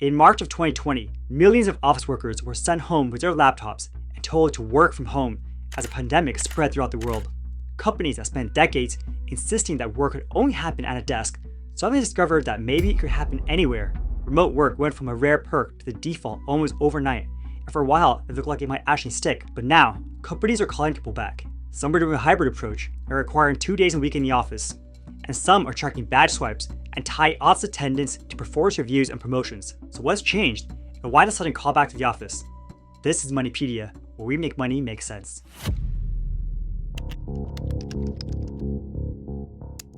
In March of 2020, millions of office workers were sent home with their laptops and told to work from home as a pandemic spread throughout the world. Companies that spent decades insisting that work could only happen at a desk suddenly discovered that maybe it could happen anywhere. Remote work went from a rare perk to the default almost overnight, and for a while it looked like it might actually stick. But now, companies are calling people back. Some are doing a hybrid approach and requiring 2 days a week in the office, and some are tracking badge swipes and tie office attendance to performance reviews and promotions. So what's changed, and why the sudden call back to the office? This is Moneypedia, where we make money make sense.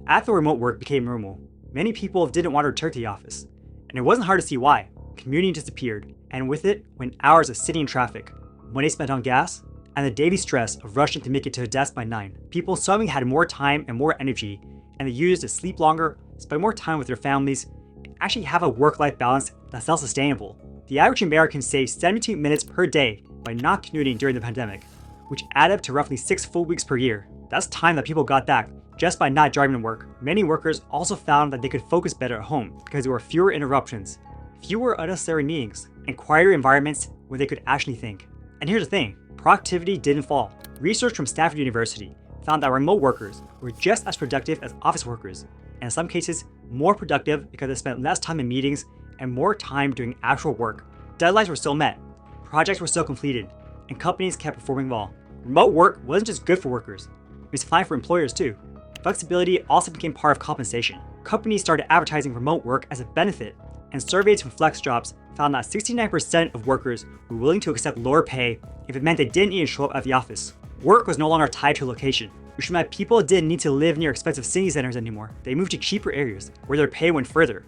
After remote work became normal, many people didn't want to return to the office, and it wasn't hard to see why. Commuting disappeared, and with it went hours of sitting in traffic, money spent on gas, and the daily stress of rushing to make it to a desk by 9. People suddenly had more time and more energy, and they used to sleep longer, spend more time with their families, and actually have a work-life balance that's self-sustainable. The average American saved 72 minutes per day by not commuting during the pandemic, which added up to roughly 6 full weeks per year. That's time that people got back just by not driving to work. Many workers also found that they could focus better at home because there were fewer interruptions, fewer unnecessary meetings, and quieter environments where they could actually think. And here's the thing, productivity didn't fall. Research from Stanford University found that remote workers were just as productive as office workers, and in some cases, more productive because they spent less time in meetings and more time doing actual work. Deadlines were still met, projects were still completed, and companies kept performing well. Remote work wasn't just good for workers, it was fine for employers too. Flexibility also became part of compensation. Companies started advertising remote work as a benefit, and surveys from FlexJobs found that 69% of workers were willing to accept lower pay if it meant they didn't need to show up at the office. Work was no longer tied to a location, which meant people didn't need to live near expensive city centers anymore. They moved to cheaper areas where their pay went further.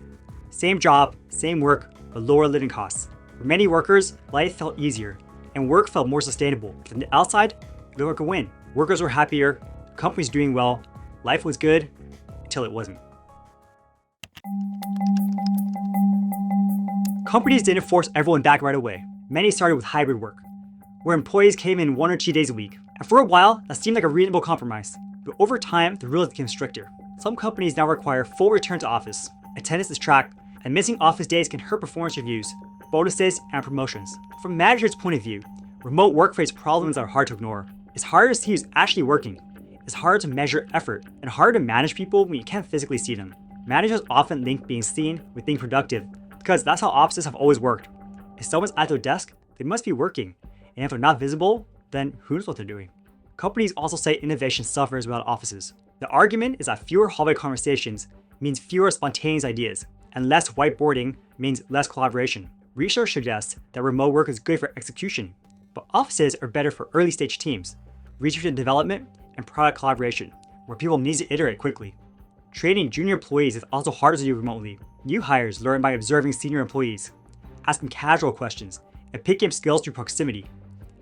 Same job, same work, but lower living costs. For many workers, life felt easier, and work felt more sustainable. From the outside, it looked like a win. Workers were happier, companies doing well, life was good, until it wasn't. Companies didn't force everyone back right away. Many started with hybrid work, where employees came in 1 or 2 days a week. And for a while, that seemed like a reasonable compromise. But over time, the rules became stricter. Some companies now require full return to office. Attendance is tracked, and missing office days can hurt performance reviews, bonuses, and promotions. From a manager's point of view, remote work faces problems that are hard to ignore. It's harder to see who's actually working. It's harder to measure effort, and harder to manage people when you can't physically see them. Managers often link being seen with being productive, because that's how offices have always worked. If someone's at their desk, they must be working, and if they're not visible, then who knows what they're doing. Companies also say innovation suffers without offices. The argument is that fewer hallway conversations means fewer spontaneous ideas, and less whiteboarding means less collaboration. Research suggests that remote work is good for execution, but offices are better for early stage teams, research and development, and product collaboration, where people need to iterate quickly. Training junior employees is also harder to do remotely. New hires learn by observing senior employees, asking casual questions, and picking up skills through proximity.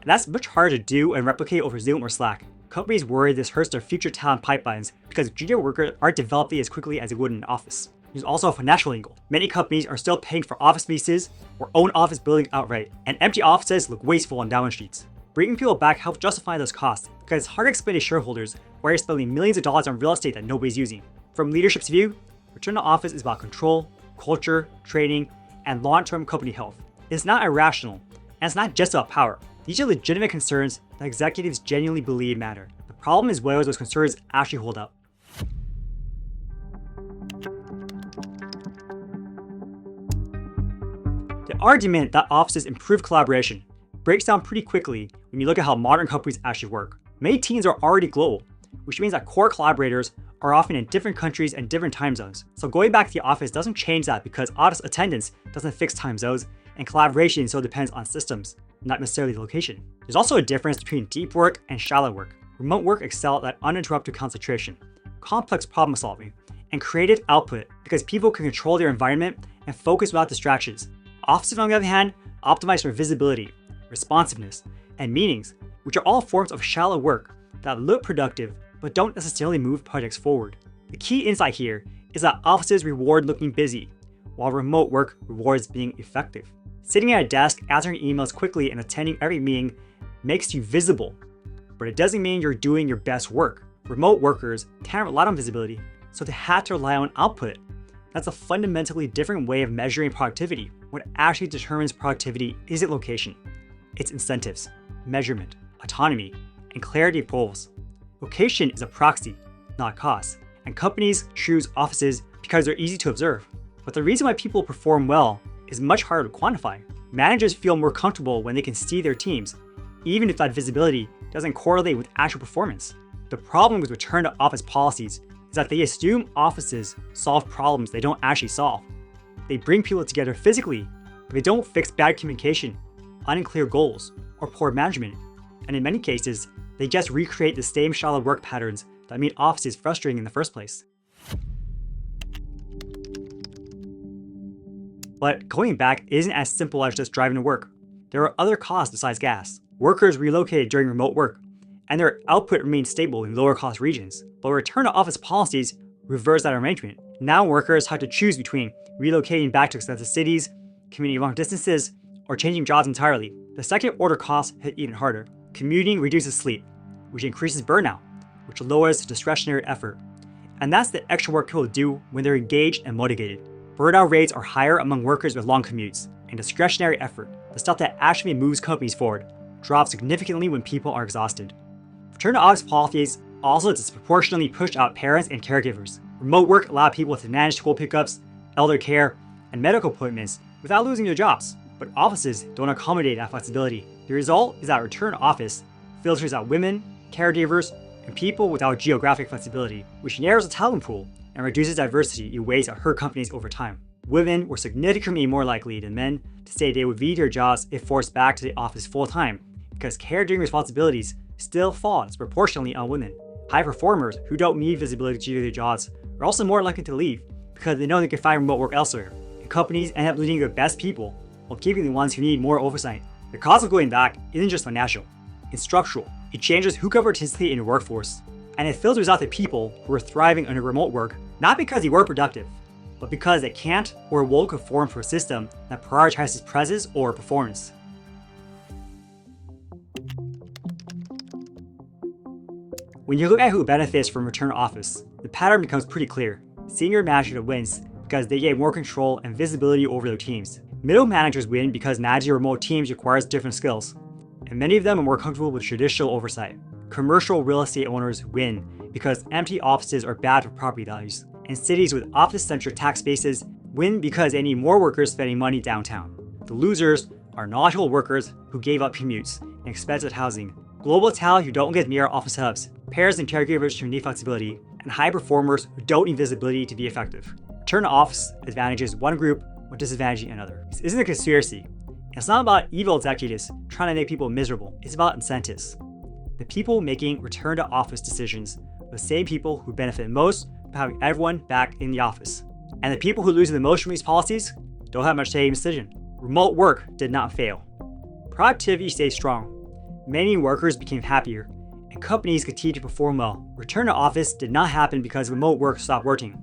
And that's much harder to do and replicate over Zoom or Slack. Companies worry this hurts their future talent pipelines because junior workers aren't developing as quickly as they would in an office. There's also a financial angle. Many companies are still paying for office leases or own office buildings outright, and empty offices look wasteful on balance sheets. Bringing people back helps justify those costs because it's hard to explain to shareholders why you're spending millions of dollars on real estate that nobody's using. From leadership's view, return to office is about control, culture, training, and long-term company health. It's not irrational, and it's not just about power. These are legitimate concerns that executives genuinely believe matter. The problem is whether those concerns actually hold up. The argument that offices improve collaboration breaks down pretty quickly when you look at how modern companies actually work. Many teams are already global, which means that core collaborators are often in different countries and different time zones. So going back to the office doesn't change that because office attendance doesn't fix time zones, and collaboration so depends on systems, not necessarily the location. There's also a difference between deep work and shallow work. Remote work excels at uninterrupted concentration, complex problem solving, and creative output because people can control their environment and focus without distractions. Offices, on the other hand, optimize for visibility, responsiveness, and meetings, which are all forms of shallow work that look productive but don't necessarily move projects forward. The key insight here is that offices reward looking busy, while remote work rewards being effective. Sitting at a desk, answering emails quickly, and attending every meeting makes you visible, but it doesn't mean you're doing your best work. Remote workers can't rely on visibility, so they have to rely on output. That's a fundamentally different way of measuring productivity. What actually determines productivity isn't location. It's incentives, measurement, autonomy, and clarity of goals. Location is a proxy, not cost, and companies choose offices because they're easy to observe. But the reason why people perform well is much harder to quantify. Managers feel more comfortable when they can see their teams, even if that visibility doesn't correlate with actual performance. The problem with return to office policies is that they assume offices solve problems they don't actually solve. They bring people together physically, but they don't fix bad communication, unclear goals, or poor management. And in many cases, they just recreate the same shallow work patterns that made offices frustrating in the first place. But going back isn't as simple as just driving to work. There are other costs besides gas. Workers relocated during remote work, and their output remained stable in lower cost regions. But return to office policies reverse that arrangement. Now workers have to choose between relocating back to expensive cities, commuting long distances, or changing jobs entirely. The second order costs hit even harder. Commuting reduces sleep, which increases burnout, which lowers discretionary effort. And that's the extra work people do when they're engaged and motivated. Burnout rates are higher among workers with long commutes, and discretionary effort, the stuff that actually moves companies forward, drops significantly when people are exhausted. Return to office policies also disproportionately push out parents and caregivers. Remote work allowed people to manage school pickups, elder care, and medical appointments without losing their jobs. But offices don't accommodate that flexibility. The result is that return to office filters out women, caregivers, and people without geographic flexibility, which narrows the talent pool and reduces diversity in ways that hurt companies over time. Women were significantly more likely than men to say they would leave their jobs if forced back to the office full-time, because caregiving responsibilities still fall disproportionately on women. High performers who don't need visibility to their jobs are also more likely to leave because they know they can find remote work elsewhere, and companies end up losing their best people while keeping the ones who need more oversight. The cost of going back isn't just financial, it's structural. It changes who can participate in the workforce, and it filters out the people who are thriving under remote work, not because they were productive, but because they can't or won't conform to a system that prioritizes presence or performance. When you look at who benefits from return to office, the pattern becomes pretty clear. Senior management wins because they gain more control and visibility over their teams. Middle managers win because managing remote teams requires different skills, and many of them are more comfortable with traditional oversight. Commercial real estate owners win because empty offices are bad for property values, and cities with office-centric tax bases win because they need more workers spending money downtown. The losers are knowledgeable workers who gave up commutes and expensive housing, global talent who don't get near office hubs, parents and caregivers who need flexibility, and high performers who don't need visibility to be effective. Return to office advantages one group while disadvantaging another. This isn't a conspiracy. It's not about evil executives trying to make people miserable. It's about incentives. The people making return to office decisions are the same people who benefit most by having everyone back in the office. And the people who lose the most from these policies don't have much say in the decision. Remote work did not fail. Productivity stayed strong. Many workers became happier, and companies continued to perform well. Return to office did not happen because remote work stopped working.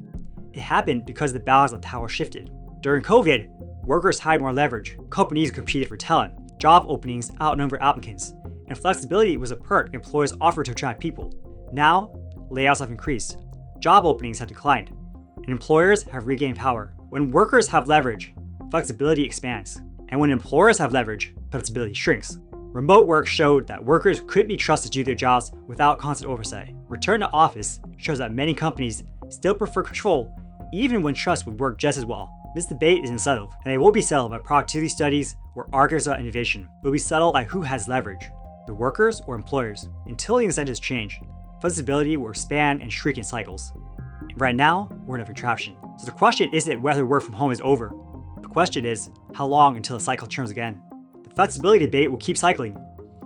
It happened because the balance of power shifted. During COVID, workers had more leverage. Companies competed for talent. Job openings outnumbered applicants, and flexibility was a perk employers offered to attract people. Now, layoffs have increased. Job openings have declined, and employers have regained power. When workers have leverage, flexibility expands. And when employers have leverage, flexibility shrinks. Remote work showed that workers could be trusted to do their jobs without constant oversight. Return to office shows that many companies still prefer control, even when trust would work just as well. This debate isn't settled, and it won't be settled by productivity studies or arguments about innovation. It will be settled by who has leverage, the workers or employers. Until the incentives change, flexibility will expand and shrink in cycles. And right now, we're in a contraption. So the question isn't whether work from home is over. The question is, how long until the cycle turns again? The flexibility debate will keep cycling,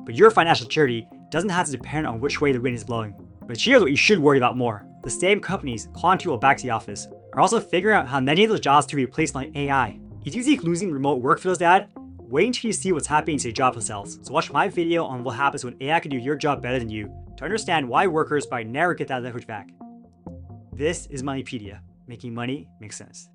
but your financial security doesn't have to depend on which way the wind is blowing. But here's what you should worry about more. The same companies calling people back to the office are also figuring out how many of those jobs to be replaced by AI. If you think losing remote work feels bad, wait until you see what's happening to jobless cells. So watch my video on what happens when AI can do your job better than you to understand why workers might never get that leverage back. This is Moneypedia, making money make sense.